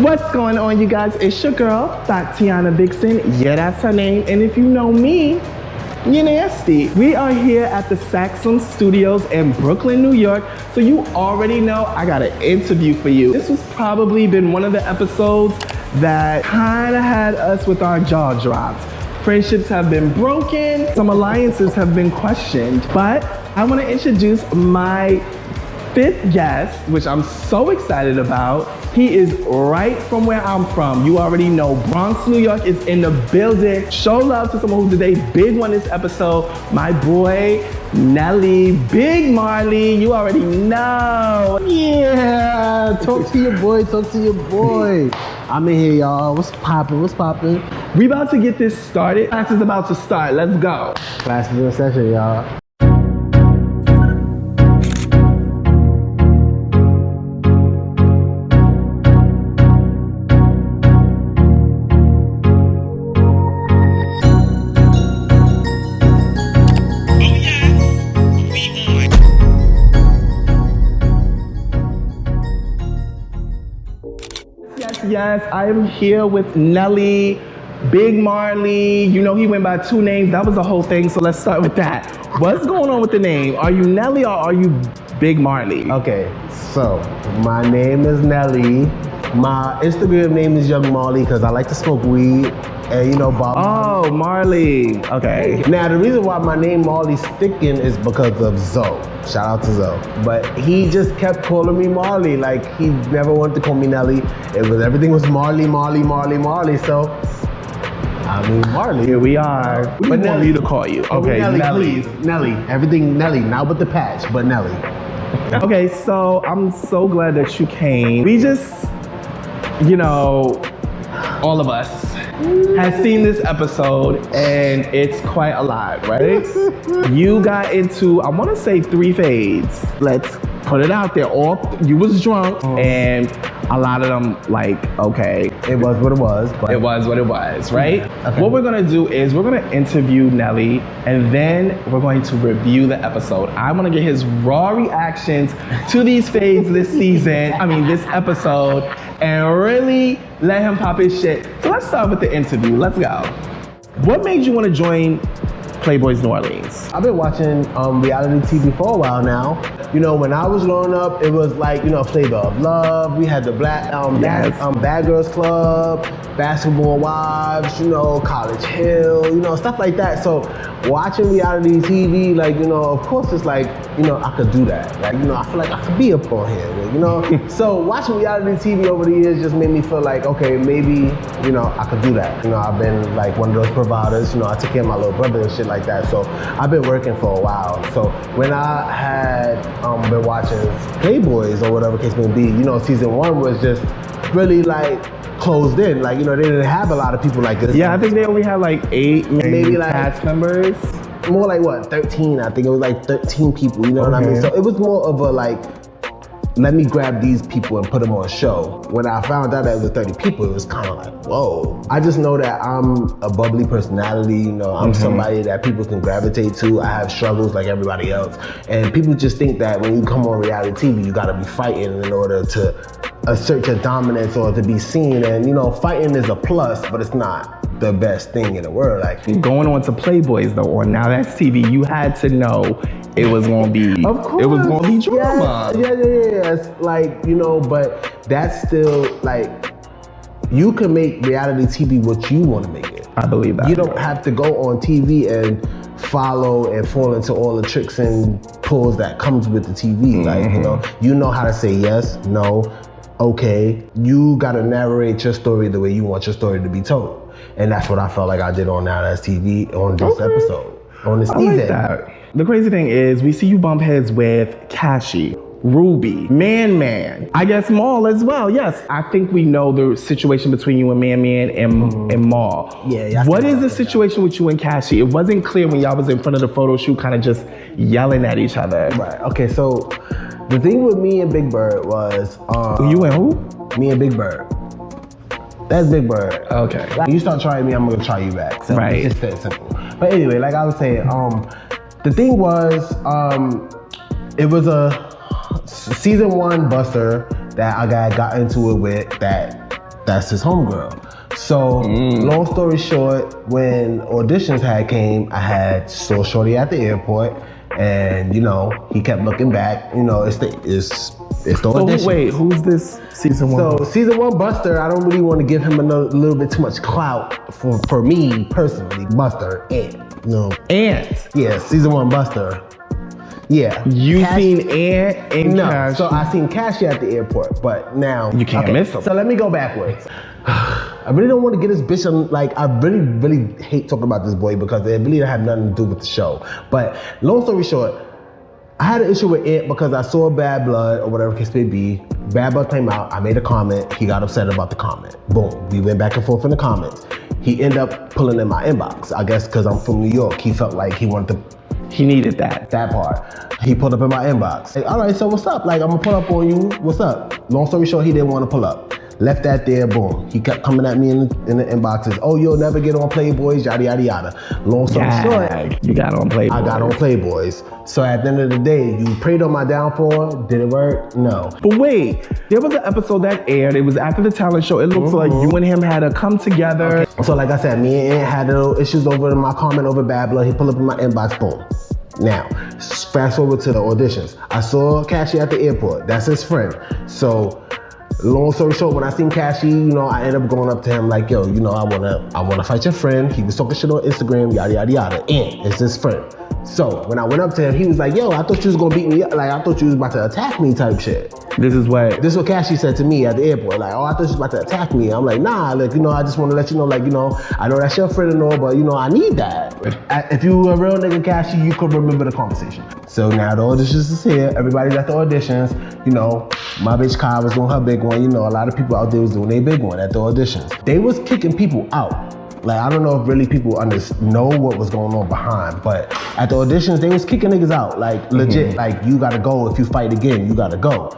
What's going on, you guys? It's your girl, Tatiana Vixen. Yeah, that's her name. And if you know me, you're nasty. We are here at the Saxon Studios in Brooklyn, New York. So you already know I got an interview for you. This has probably been one of the episodes that kind of had us with our jaw dropped. Friendships have been broken. Some alliances have been questioned. But I want to introduce my fifth guest, which I'm so excited about. He is right from where I'm from. You already know Bronx, New York is in the building. Show love to someone who today big won this episode. My boy, Nelly, Big Marley. You already know. Yeah, talk to your boy, talk to your boy. I'm in here, y'all. What's poppin', what's poppin'? We about to get this started. Class is about to start, let's go. Class is in session, y'all. Yes, I am here with Nelly, Big Marley. You know he went by two names. That was the whole thing, so let's start with that. What's going on with the name? Are you Nelly or are you Big Marley? Okay, so my name is Nelly. My Instagram name is Young Marley because I like to smoke weed. And you know, Bob. Oh, Marley. Okay. Now, the reason why my name Marley's sticking is because of Zoe. Shout out to Zoe. But he just kept calling me Marley. Like, he never wanted to call me Nelly. Everything was Marley, Marley, Marley, Marley. So, I mean, Marley. Here we are. But Nelly to call you. Okay, Nelly. Please. Nelly. Everything Nelly. Not with the patch, but Nelly. Okay, so I'm so glad that you came. We just, you know, all of us has seen this episode and it's quite a lot, right? You got into, I want to say 3 fades. Let's put it out there. You was drunk and a lot of them like, okay. It was what it was. But it was what it was, right? Okay. What we're gonna do is we're gonna interview Nelly and then we're going to review the episode. I wanna get his raw reactions to these fades this episode, and really let him pop his shit. So let's start with the interview. Let's go. What made you want to join PLAYBOY New Orleans? I've been watching reality TV for a while now. You know, when I was growing up, it was like, you know, Flavor of Love. We had the Bad Girls Club, Basketball Wives, you know, College Hill, you know, stuff like that. So watching reality TV, like, you know, of course it's like, you know, I could do that. Like, you know, I feel like I could be up on here, you know? So watching reality TV over the years just made me feel like, okay, maybe, you know, I could do that. You know, I've been like one of those providers, you know, I took care of my little brother and shit like that. So I've been working for a while. So when I had been watching Playboys or whatever case may be, you know, season 1 was just really like closed in. Like, you know, they didn't have a lot of people like this. Yeah, I think they only had like 8 maybe like cast members. More like what, 13? I think it was like 13 people, you know what I mean? So it was more of a like, let me grab these people and put them on a show. When I found out that it was 30 people, it was kind of like, whoa. I just know that I'm a bubbly personality, you know, I'm somebody that people can gravitate to. I have struggles like everybody else. And people just think that when you come on reality TV, you gotta be fighting in order to assert your dominance or to be seen. And you know, fighting is a plus, but it's not the best thing in the world. Like, going on to Playboys though, or Now That's TV, you had to know it was gonna be, of course, it was gonna be drama. Yes. Like, you know, but that's still like, you can make reality TV what you want to make it. I believe that. You don't have to go on TV and follow and fall into all the tricks and pulls that comes with the TV. Like, you know how to say yes, no, okay. You gotta narrate your story the way you want your story to be told. And that's what I felt like I did on Now That's TV on this episode, on this season. Like that. The crazy thing is, we see you bump heads with Cashy, Ruby, Man. I guess Maul as well. Yes, I think we know the situation between you and Man and Maul. Yeah. What is the situation with you and Cashy? It wasn't clear when y'all was in front of the photo shoot, kind of just yelling at each other. Right. Okay. So the thing with me and Big Bird was you and who? Me and Big Bird. That's Big Bird. Okay. Like, you start trying me, I'm gonna try you back. So right. It's that simple. But anyway, like I was saying, the thing was, it was a season 1 buster that I got into it with that that's his homegirl. So long story short, when auditions came, I had saw Shorty at the airport, and you know, he kept looking back. You know, it's the audition. So wait, who's this season 1? So season 1 Buster, I don't really want to give him a little bit too much clout for me personally. Buster, Ant, you know. Ant? Yeah, season 1 Buster. Yeah. You seen Ant and No, Cashy? so I seen Cashy at the airport, but now you can't miss him. So let me go backwards. I really don't want to get this bitch on, like, I really hate talking about this boy because it really don't have nothing to do with the show. But long story short, I had an issue with Ant because I saw Bad Blood, or whatever case may be. Bad Blood came out, I made a comment, he got upset about the comment. Boom, we went back and forth in the comments. He ended up pulling in my inbox. I guess because I'm from New York, he felt like he wanted to. He needed that part. He pulled up in my inbox. Hey, all right, so what's up? Like, I'm gonna pull up on you, what's up? Long story short, he didn't want to pull up. Left that there, boom. He kept coming at me in the inboxes. Oh, you'll never get on Playboys, yada, yada, yada. Long story short. You got on Playboys. I got on Playboys. So at the end of the day, you prayed on my downfall. Did it work? No. But wait, there was an episode that aired. It was after the talent show. It looks like you and him had to come together. Okay. So like I said, me and Ant had little issues over my comment over Bad Blood. He pulled up in my inbox, boom. Now, fast forward to the auditions. I saw Cashy at the airport. That's his friend. So, long story short, when I seen Cashy, you know, I ended up going up to him like, yo, you know, I wanna fight your friend. He was talking shit on Instagram, yada, yada, yada. And it's his friend. So, when I went up to him, he was like, yo, I thought you was gonna beat me up. Like, I thought you was about to attack me type shit. This is what Cashy said to me at the airport. Like, oh, I thought you was about to attack me. I'm like, nah, like, you know, I just want to let you know, like, you know, I know that's your friend and all, but, you know, I need that. If you were a real nigga, Cashy, you could remember the conversation. So now the auditions is here. Everybody's at the auditions. You know, my bitch Kai was doing her big one. You know, a lot of people out there was doing their big one at the auditions. They was kicking people out. Like, I don't know if really people know what was going on behind, but at the auditions, they was kicking niggas out. Like, legit, like, you gotta go. If you fight again, you gotta go.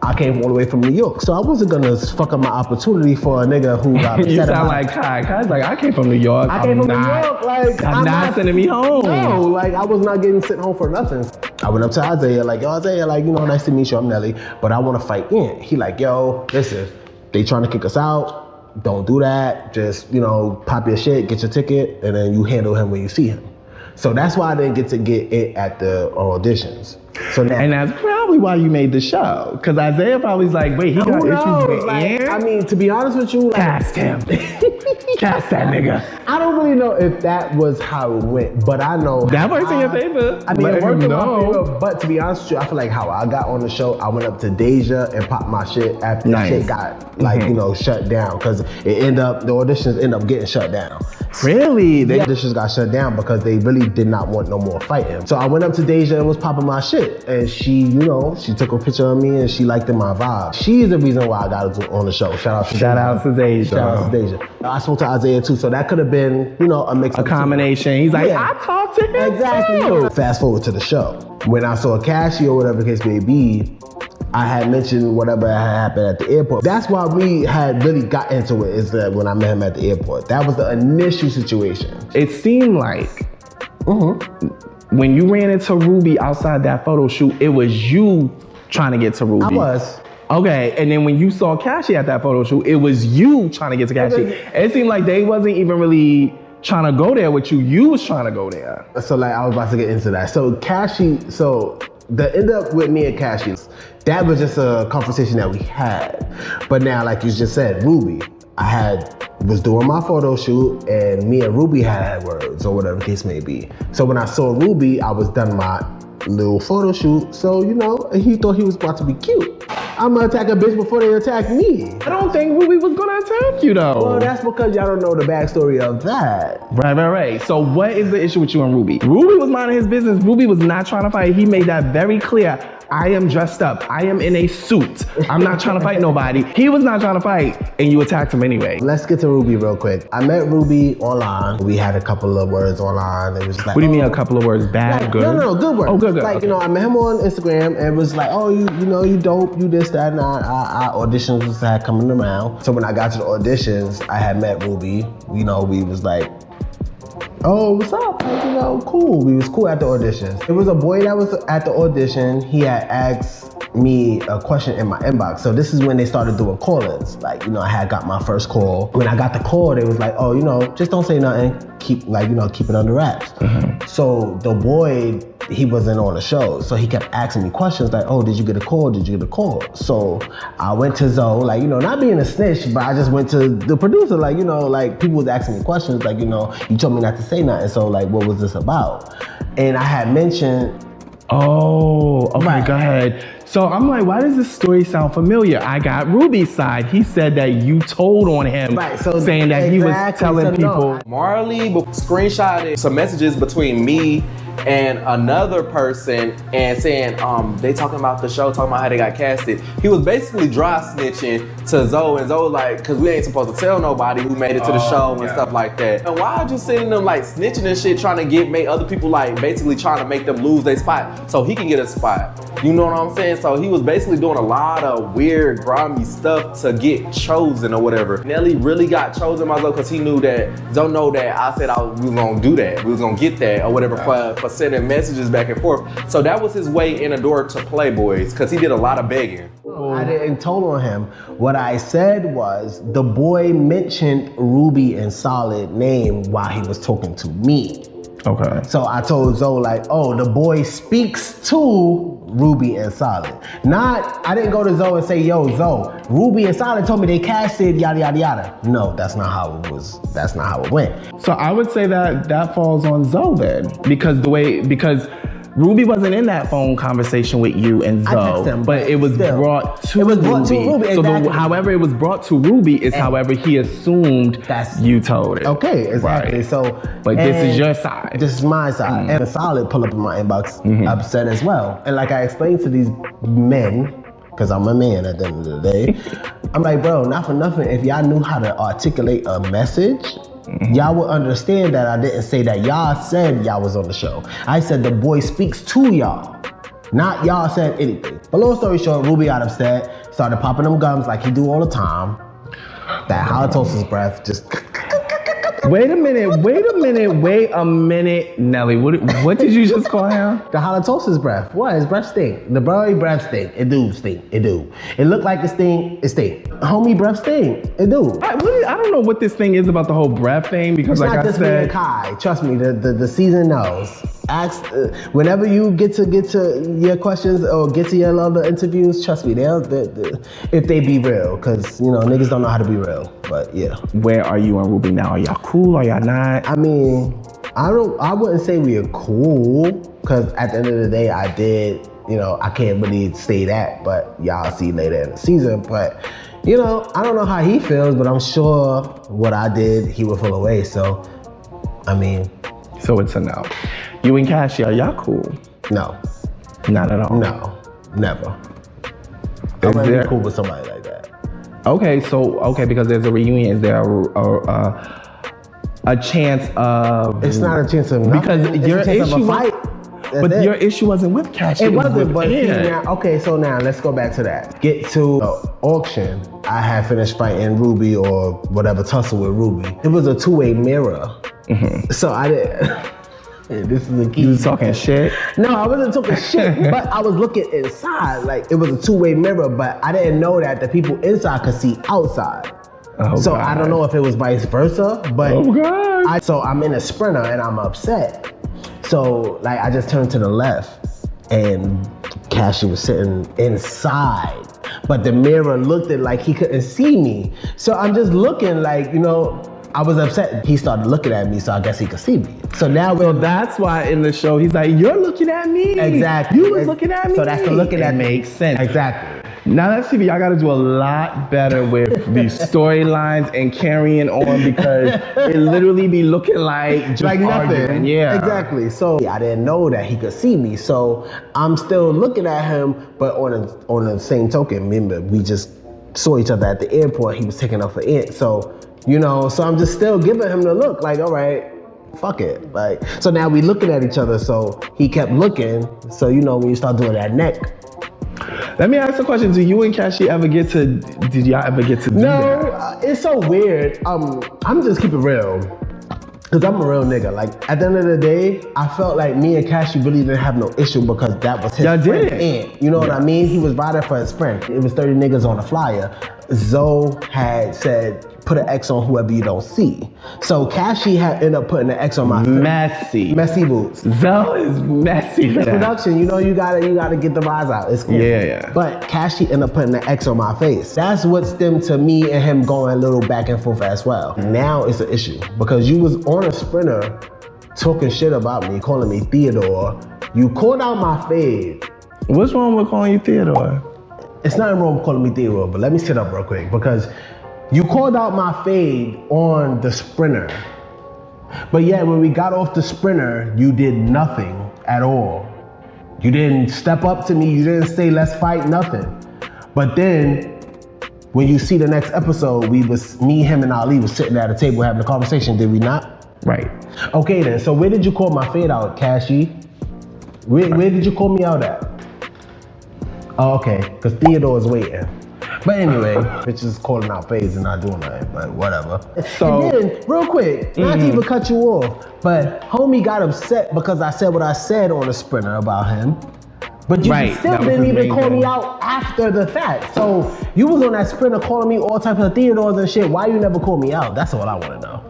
I came all the way from New York, so I wasn't gonna fuck up my opportunity for a nigga who got upset. You sound like Kai. Kai's like, I came from New York. I came from New York, like, I'm not sending me home. No, like, I was not getting sent home for nothing. I went up to Isaiah, like, yo, Isaiah, like, you know, nice to meet you, I'm Nelly, but I wanna fight in. He like, yo, listen, they trying to kick us out, don't do that, just, you know, pop your shit, get your ticket, and then you handle him when you see him. So that's why I didn't get to get it at the auditions. So now, and that's probably why you made the show. Because Isaiah probably's like, wait, he got issues with Ant? I mean, to be honest with you, like, cast him. Cast that nigga. I don't really know if that was how it went, but I know that works in your favor. I mean, it worked in my favor, but to be honest with you, I feel like how I got on the show, I went up to Deja and popped my shit after the shit got, like, you know, shut down. Because the auditions end up getting shut down. Really? The auditions got shut down because they really did not want no more fighting. So I went up to Deja and was popping my shit. And she, you know, she took a picture of me and she liked my vibe. She's the reason why I got on the show. Shout out to Deja. I spoke to Isaiah too, so that could have been, you know, a combination. He's like, I talked to him too. Fast forward to the show. When I saw Cashy or whatever the case may be, I had mentioned whatever had happened at the airport. That's why we had really got into it, is that when I met him at the airport. That was the initial situation. It seemed like when you ran into Ruby outside that photo shoot, it was you trying to get to Ruby. I was. Okay, and then when you saw Cashy at that photo shoot, it was you trying to get to Cashy. It seemed like they wasn't even really trying to go there with you. You was trying to go there. So like, I was about to get into that. So Cashy, the end up with me and Cashy, that was just a conversation that we had. But now, like you just said, Ruby, was doing my photo shoot and me and Ruby had words or whatever the case may be. So when I saw Ruby, I was done my little photo shoot. So, you know, he thought he was about to be cute. I'm gonna attack a bitch before they attack me. I don't think Ruby was gonna attack you though. Well, that's because y'all don't know the backstory of that. Right. So what is the issue with you and Ruby? Ruby was minding his business. Ruby was not trying to fight. He made that very clear. I am dressed up. I am in a suit. I'm not trying to fight nobody. He was not trying to fight, and you attacked him anyway. Let's get to Ruby real quick. I met Ruby online. We had a couple of words online. It was like, what do you mean a couple of words? Bad, good? No, good words. Oh, good. Like, okay. You know, I met him on Instagram, and it was like, oh, you know, you dope, you this, that, and our auditions was had coming around. So when I got to the auditions, I had met Ruby. You know, we was like, oh, what's up? Like, you know, cool. We was cool at the auditions. It was a boy that was at the audition. He had asked me a question in my inbox. So this is when they started doing call-ins. Like, I had got my first call. When I got the call, they was like, oh, just don't say nothing. Keep it under wraps. So the boy, he wasn't on the show. So he kept asking me questions like, oh, did you get a call? Did you get a call? So I went to Zoe, like, not being a snitch, but I just went to the producer, like, like people was asking me questions, like, you told me not to say nothing. So like, what was this about? And I had mentioned, oh, okay, right. Go ahead. So I'm like, why does this story sound familiar? I got Ruby's side. He said that you told on him, right, so saying that he was telling people. Marley screenshotted some messages between me and another person and saying they talking about the show, talking about how they got casted. He was basically dry snitching to Zoe, and Zoe like, because we ain't supposed to tell nobody who made it to the show and stuff like that. And why are you sending them like snitching and shit, trying to make other people like basically trying to make them lose their spot so he can get a spot? You know what I'm saying? So he was basically doing a lot of weird, grimy stuff to get chosen or whatever. Nelly really got chosen by Zoe because he knew that Zoe know that I said we was gonna do that, we was gonna get that or whatever for sending messages back and forth. So that was his way in the door to Playboys because he did a lot of begging. I didn't tell on him. What I said was the boy mentioned Ruby and Solid name while he was talking to me. Okay. So I told Zoe like, oh, the boy speaks to Ruby and Solid. I didn't go to Zoe and say, yo, Zoe, Ruby and Solid told me they casted yada, yada, yada. No, that's not how it was. That's not how it went. So I would say that falls on Zoe then, because Ruby wasn't in that phone conversation with you and Zoe, but it was brought to Ruby. Exactly. So however it was brought to Ruby is however he assumed you told it. Okay, exactly. Right. So, but this is your side. This is my side. And Solid pull up in my inbox upset as well. And like I explained to these men, because I'm a man at the end of the day, I'm like, bro, not for nothing, if y'all knew how to articulate a message, y'all would understand that I didn't say that y'all said y'all was on the show. I said the boy speaks to y'all, not y'all said anything. But long story short, Ruby got upset, started popping them gums like he do all the time. That halitosis breath just... Wait a minute, Nelly. What did you just call him? The halitosis breath. What? His breath stink. The boy breath stink. It do stink. It do. It look like it stink. It stink. Homie breath stink. It do. I don't know what this thing is about the whole breath thing, because it's like not I just said, Kai. Trust me, the season knows. Ask whenever you get to your questions or get to your other interviews. Trust me, they'll if they be real, because niggas don't know how to be real. But yeah. Where are you and Ruby now? Are y'all cool? Are y'all not? I mean, I wouldn't say we are cool, because at the end of the day, I did. I can't really say that, but y'all see later in the season. But I don't know how he feels, but I'm sure what I did, he would feel away. So, I mean. So it's a no. You and Cassie, are y'all cool? No. Not at all? No, never. I wouldn't be cool with somebody like that. Okay, because there's a reunion. Is there a chance of... It's not a chance of nothing. Because your issue fight. But your issue wasn't with Cassie. It wasn't, but so now let's go back to that. Get to the auction. I had finished fighting Ruby or whatever, tussle with Ruby. It was a two-way mirror. So I didn't... This is a key. You was talking shit? No, I wasn't talking shit, but I was looking inside. Like, it was a two-way mirror, but I didn't know that the people inside could see outside. Oh, so God. I don't know if it was vice versa, but so I'm in a Sprinter and I'm upset. So like I just turned to the left and Cassie was sitting inside, but the mirror looked at like he couldn't see me. So I'm just looking like, I was upset. He started looking at me, so I guess he could see me. So now that's why in the show, he's like, you're looking at me. Exactly. You was looking at me. So that's the looking at me. Makes sense. Exactly. Now that TV, y'all gotta do a lot better with these storylines and carrying on, because it literally be looking like just like nothing. Arguing. Yeah. Exactly. So I didn't know that he could see me. So I'm still looking at him, but on the same token, remember, we just saw each other at the airport. He was taking off for it. So, so I'm just still giving him the look like, all right, fuck it. Like, so now we looking at each other. So he kept looking. So, when you start doing that neck. Let me ask a question. Did you and Cassie ever get to do that? No, it's so weird. I'm just keep it real. Cause I'm a real nigga. Like at the end of the day, I felt like me and Cashy really didn't have no issue because that was his friend. And you know what I mean? He was riding for his friend. It was 30 niggas on the flyer. Zoe had said, put an X on whoever you don't see. So Cashy had ended up putting an X on my face. Messy boots. Zoe is messy. It's production, you know, you gotta get the rise out. It's cool. Yeah. But Cashy ended up putting an X on my face. That's what stemmed to me and him going a little back and forth as well. Now it's an issue because you was on a sprinter talking shit about me, calling me Theodore. You called out my fade. What's wrong with calling you Theodore? It's nothing wrong with calling me Theodore, but let me sit up real quick because you called out my fade on the sprinter. But yet when we got off the sprinter, you did nothing at all. You didn't step up to me, you didn't say let's fight, nothing. But then when you see the next episode, me, him, and Ali was sitting at a table having a conversation, did we not? Right. Okay then, so where did you call my fade out, Cashy? Where did you call me out at? Oh, okay, because Theodore's waiting. But anyway, bitches calling out fades and not doing nothing, but whatever. So, and then, real quick, not to even cut you off, but homie got upset because I said what I said on the sprinter about him. But you still didn't even call me out after the fact. So you was on that sprinter calling me all types of Theodores and shit. Why you never call me out? That's all I want to know.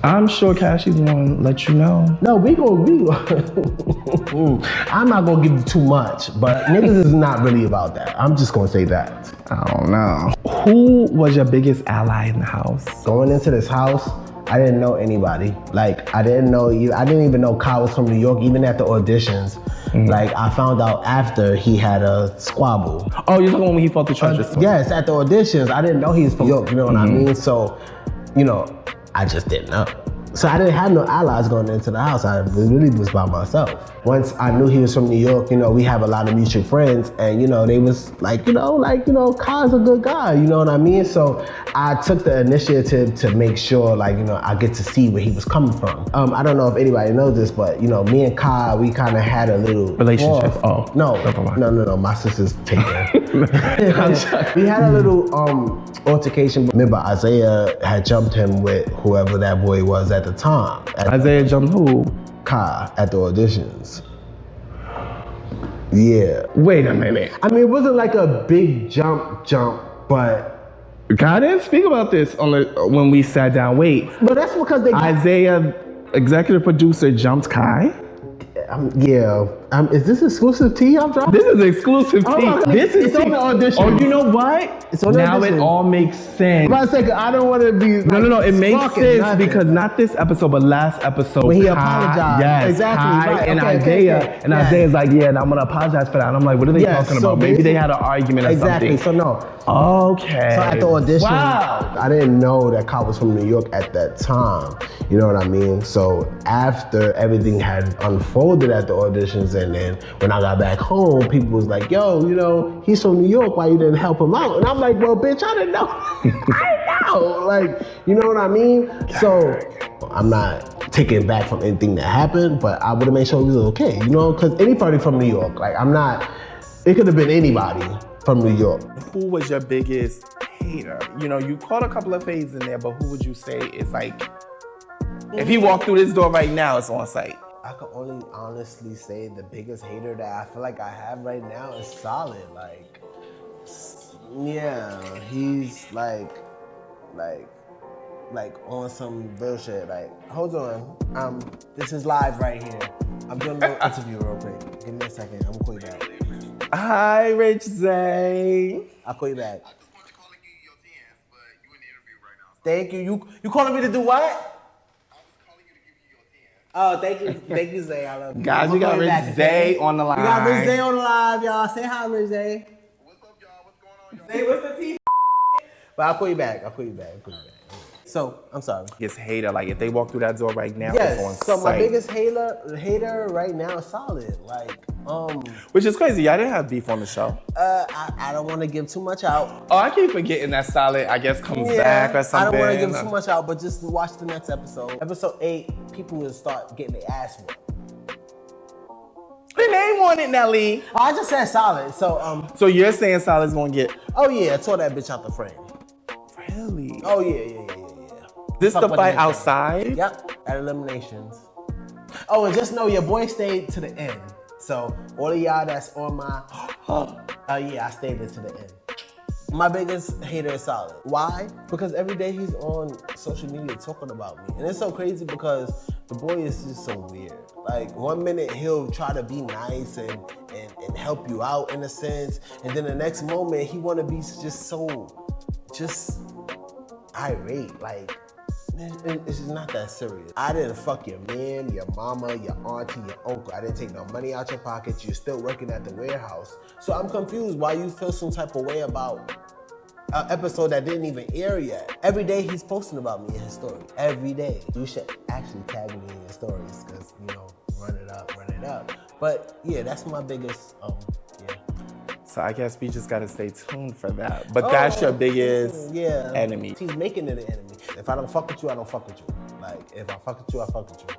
I'm sure Cashy's gonna let you know. No, we I'm not gonna give you too much, but niggas is not really about that. I'm just gonna say that. I don't know. Who was your biggest ally in the house? Going into this house, I didn't know anybody. Like, I didn't even know Kyle was from New York, even at the auditions. Like, I found out after he had a squabble. Oh, you're talking when he fought the charges? Yes, at the auditions. I didn't know he was from New York, you know what I mean? So, you know, I just didn't know. So I didn't have no allies going into the house. I really was by myself. Once I knew he was from New York, you know, we have a lot of mutual friends and, you know, they was like, Kyle's a good guy, you know what I mean? So I took the initiative to make sure, like, you know, I get to see where he was coming from. I don't know if anybody knows this, but, you know, me and Kyle, we kind of had a little relationship. No, my sister's taken. We had a little altercation. Remember, Isaiah had jumped him with whoever that boy was at the time. Isaiah jumped who? Kai at the auditions. Yeah. Wait a minute. I mean, it wasn't like a big jump, but God didn't speak about this when we sat down. Wait. But that's because Isaiah, executive producer, jumped Kai? Is this exclusive tea I'm dropping? This is exclusive tea. It's on the audition. Oh, you know what? It's on the audition. Now it all makes sense. But I don't want to be. No. It makes sense because not this episode, but last episode. When he apologized. Yes, exactly. Kai and Isaiah. And Isaiah's like, yeah, and I'm going to apologize for that. And I'm like, what are they talking about? Maybe they had an argument or something. Exactly, so no. Okay. So at the audition, wow. I didn't know that Kyle was from New York at that time. You know what I mean? So after everything had unfolded at the auditions, and then when I got back home, people was like, yo, you know, he's from New York, why you didn't help him out? And I'm like, well, bitch, I didn't know. I didn't know. Like, you know what I mean? So I'm not taking back from anything that happened, but I would have made sure he was okay, you know? Because anybody from New York, like it could have been anybody from New York. Who was your biggest hater? You know, you caught a couple of fades in there, but who would you say is like, if he walked through this door right now, it's on site? I can only honestly say the biggest hater that I feel like I have right now is Solid. Like, yeah, he's like on some real shit. Like, hold on, this is live right here. I'm doing a little interview real quick. Give me a second, I'm gonna call you back. Hi, Rich Zay. I'll call you back. Thank you. You calling me to do what? Oh, thank you, Zay. I love you. Guys, we got Rich Zay on the line. We got Rich Zay on the line, y'all. Say hi, Rich Zay. What's up, y'all? What's going on? Zay, what's the tea? But I'll call you back. So, I'm sorry. Biggest hater, like if they walk through that door right now, yes, it's on so site. my biggest hater right now is Solid. Like, which is crazy. I didn't have beef on the show. I don't want to give too much out. Oh, I keep forgetting that Solid, I guess, comes back or something. I don't want to give too much out, but just watch the next episode. Episode 8, people will start getting their ass whooped. The name on it, Nelly. Oh, I just said Solid, so So you're saying Solid's gonna get? Oh yeah, I tore that bitch out the frame. Really? Oh yeah. This Fuck the with fight nigga. outside? Yep, at eliminations. Oh, and just know your boy stayed to the end. So all of y'all that's on my, yeah, I stayed there to the end. My biggest hater is Solid. Why? Because every day he's on social media talking about me. And it's so crazy because the boy is just so weird. Like 1 minute he'll try to be nice and help you out in a sense. And then the next moment he wanna be just irate. Like, it's just not that serious. I didn't fuck your man, your mama, your auntie, your uncle. I didn't take no money out your pocket. You're still working at the warehouse. So I'm confused why you feel some type of way about an episode that didn't even air yet. Every day he's posting about me in his story. Every day. You should actually tag me in your stories because, you know, run it up. But yeah, that's my biggest, yeah. So I guess we just gotta stay tuned for that. But that's your biggest enemy. He's making it an enemy. If I don't fuck with you, I don't fuck with you. Like, if I fuck with you, I fuck with you.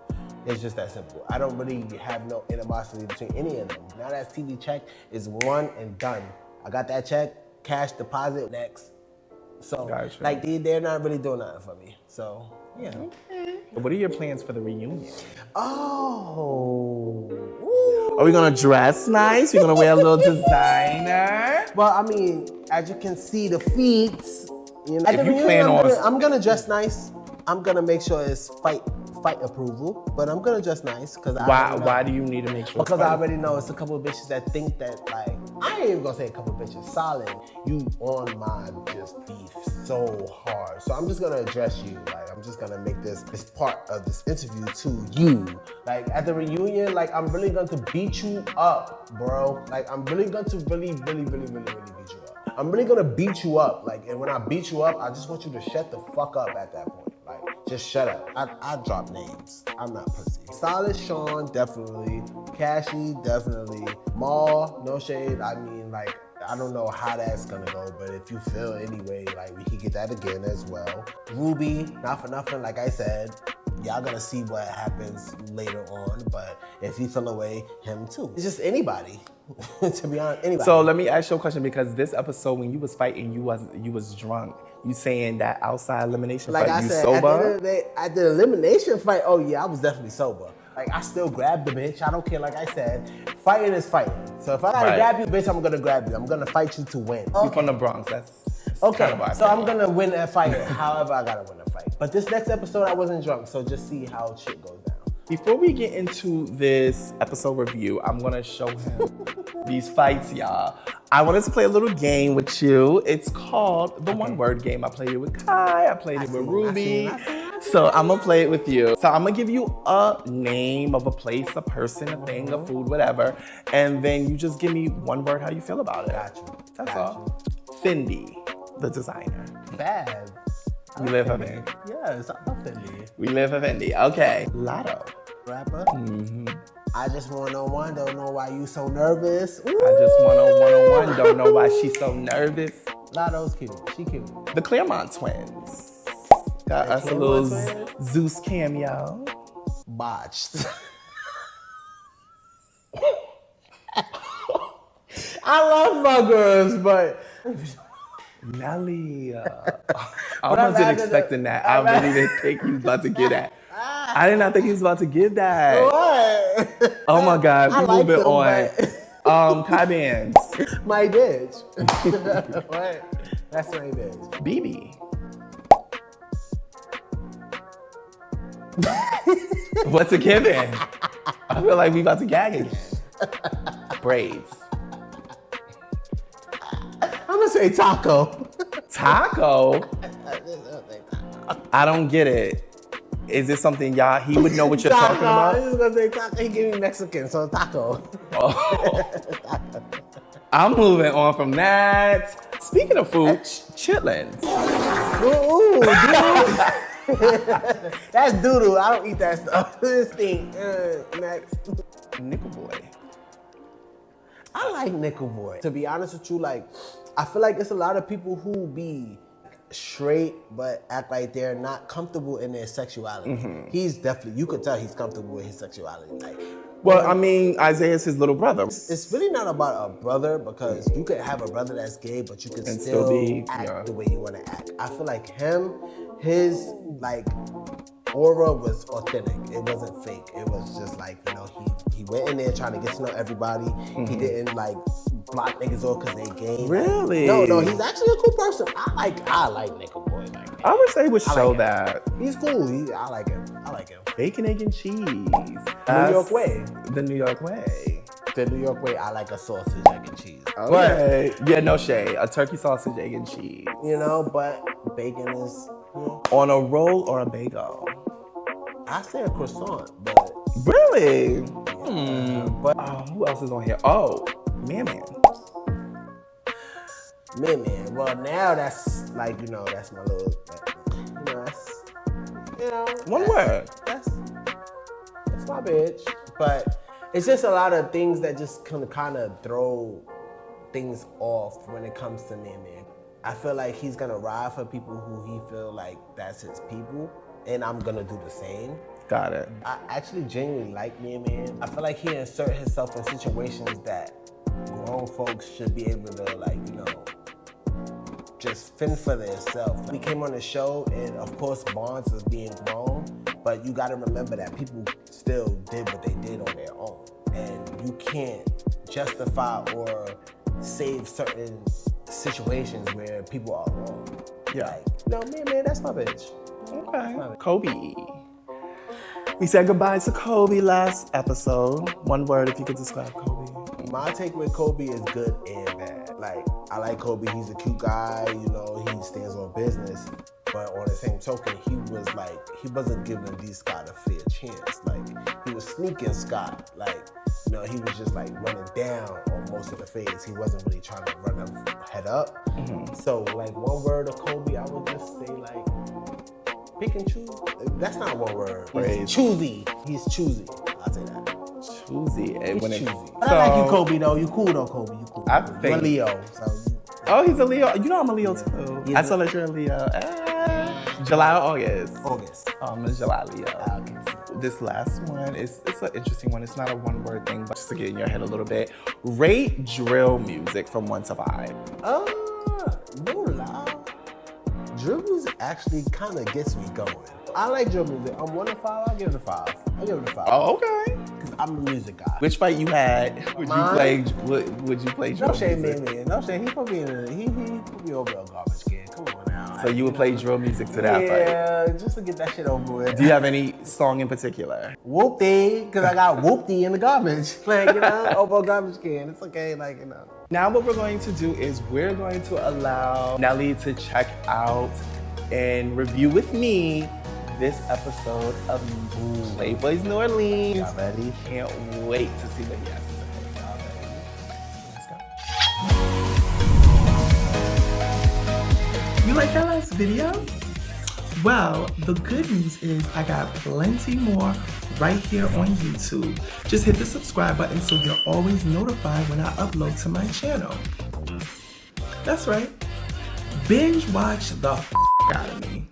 It's just that simple. I don't really have no animosity between any of them. Now that TV check is one and done. I got that check, cash deposit, next. So, Gotcha. like, they're not really doing nothing for me. So, yeah. What are your plans for the reunion? Oh. Are we gonna dress nice? We're gonna wear a little designer? Well, I mean, as you can see, the feeds. You know, If you plan on, I'm gonna dress nice. I'm gonna make sure it's fight approval, but I'm gonna dress nice because why do you need to make sure? Because I already know it's a couple of bitches that think that, like, I ain't even gonna say a couple of bitches. Solid, you on my just beef so hard. So I'm just gonna address you. Like, I'm just gonna make this part of this interview to you. Like, at the reunion, like, I'm really going to beat you up, bro. Like, I'm really going to really beat you up. I'm really gonna beat you up. Like, and when I beat you up, I just want you to shut the fuck up at that point. Like, just shut up. I drop names. I'm not pussy. Solid Sean, definitely. Cashy, definitely. Maul, no shade. I mean, like, I don't know how that's gonna go, but if you feel anyway, like, we could get that again as well. Ruby, not for nothing, like I said. Y'all gonna see what happens later on, but if you feel away, him too. It's just anybody, to be honest, anybody. So let me ask you a question, because this episode, when you was fighting, you was drunk. You saying that outside elimination like fight, I you said, sober? At the end of the day, at the elimination fight, oh yeah, I was definitely sober. Like, I still grabbed the bitch. I don't care, like I said, fighting is fighting. So if I gotta grab you, bitch, I'm gonna grab you. I'm gonna fight you to win. You from the Bronx, that's okay. So I'm gonna win that fight however I gotta win a fight. But this next episode, I wasn't drunk, so just see how shit goes down. Before we get into this episode review, I'm gonna show him these fights, y'all. I wanted to play a little game with you. It's called the one word game. I played it with Kai, I played it with Ruby. So I'm gonna play it with you. So I'm gonna give you a name of a place, a person, a thing, a food, whatever. And then you just give me one word how you feel about it. Got you. That's all. Fendi, the designer. Bad. We live for Fendi. Yes, I love Fendi. We live for Fendi. Okay. Lotto. Rapper. I just want no one, don't know why you so nervous. Ooh. I just want a one-on-one, don't know why she's so nervous. Lotto's cute, she cute. The Claremont twins. Got us a little Zeus cameo. Botched. I love my girls, but Nelly. I wasn't expecting that. I really didn't think he was about to get that. I did not think he was about to give that. What? Oh my God, we like moving them, on. Kai Bands. My bitch. What? That's my bitch. BB. What's a given? I feel like we about to gag again. Braids. I'm gonna say taco. Taco? I don't get it. Is this something he would know what you're talking about? I was gonna say taco. He gave me Mexican, so taco. Oh. I'm moving on from that. Speaking of food, chitlins. Ooh, dude. That's doodle. I don't eat that stuff. This thing. Next. Nickel Boy. I like Nickel Boy. To be honest with you, like, I feel like it's a lot of people who be straight but act like they're not comfortable in their sexuality. He's definitely, you could tell he's comfortable with his sexuality. Like, well, I mean, Isaiah's his little brother. It's really not about a brother, because you could have a brother that's gay, but you can still be act the way you want to act. I feel like him his like aura was authentic. It wasn't fake. It was just like, you know, he went in there trying to get to know everybody. He didn't like block niggas off because they gay. Really? No, he's actually a cool person. I like Nickel Boy. Like, I wish they would show like that. he's cool. I like him. Bacon, egg, and cheese. New York way. The New York way. The New York way, I like a sausage, egg, and cheese. Okay. But, yeah, no shade. A turkey sausage, egg, and cheese. You know, but bacon is... On a roll or a bagel? I say a croissant, but... Really? But who else is on here? Oh, Man. Man. Well, now that's like, you know, that's my little... You know, that's... You know... One word. That's my bitch. But it's just a lot of things that just can kind of throw things off when it comes to Man. I feel like he's gonna ride for people who he feel like that's his people, and I'm gonna do the same. Got it. I actually genuinely like Man. I feel like he insert himself in situations that grown folks should be able to, like, you know, just fend for themselves. We came on the show, and of course, Bonds is being grown, but you gotta remember that people still did what they did on their own. And you can't justify or save certain situations where people are wrong. Yeah. Like, no, Man, that's my bitch. Okay. Kobe. We said goodbye to Kobe last episode. One word if you could describe Kobe. My take with Kobe is good and bad. Like, I like Kobe, he's a cute guy, you know, he stands on business. But on the same token, he wasn't giving D Scott a fair chance. Like, he was sneaking Scott. Like, you know, he was just like running down on most of the fades. He wasn't really trying to run them head up. So, like, one word of Kobe, I would just say, like, pick and choose. That's not one word. He's choosy. He's choosy. I'll say that. Choosy. And when He's it, choosy. I like you, Kobe, though. You cool, though, Kobe. You cool. I You're think- a Leo. So Oh, he's a Leo. You know I'm a Leo too. I saw that you're a Leo. July or August? August. I'm a July Leo. Okay. This last one it's an interesting one. It's not a one word thing, but just to get in your head a little bit. Rate drill music from 1 to 5. No lie. Drill music actually kind of gets me going. I like drill music. I'm 1 to 5. I'll give it a 5. Oh, okay. Because I'm a music guy. Which fight you had? Would Mine? you play drill No shade, music? man. No shade. He put me over a garbage can. Come on now. So you would play drill music to that fight? Yeah, just to get that shit over with. Do you have any song in particular? Whoop-dee, because I got whoop-dee in the garbage. Like, you know, over a garbage can. It's okay, like, you know. Now what we're going to do is we're going to allow Nelly to check out and review with me this episode of Playboy's New Orleans. Y'all ready? Can't wait to see what he has to say. Y'all ready? Let's go. You like that last video? Well, the good news is I got plenty more right here on YouTube. Just hit the subscribe button so you're always notified when I upload to my channel. That's right. Binge watch the out of me.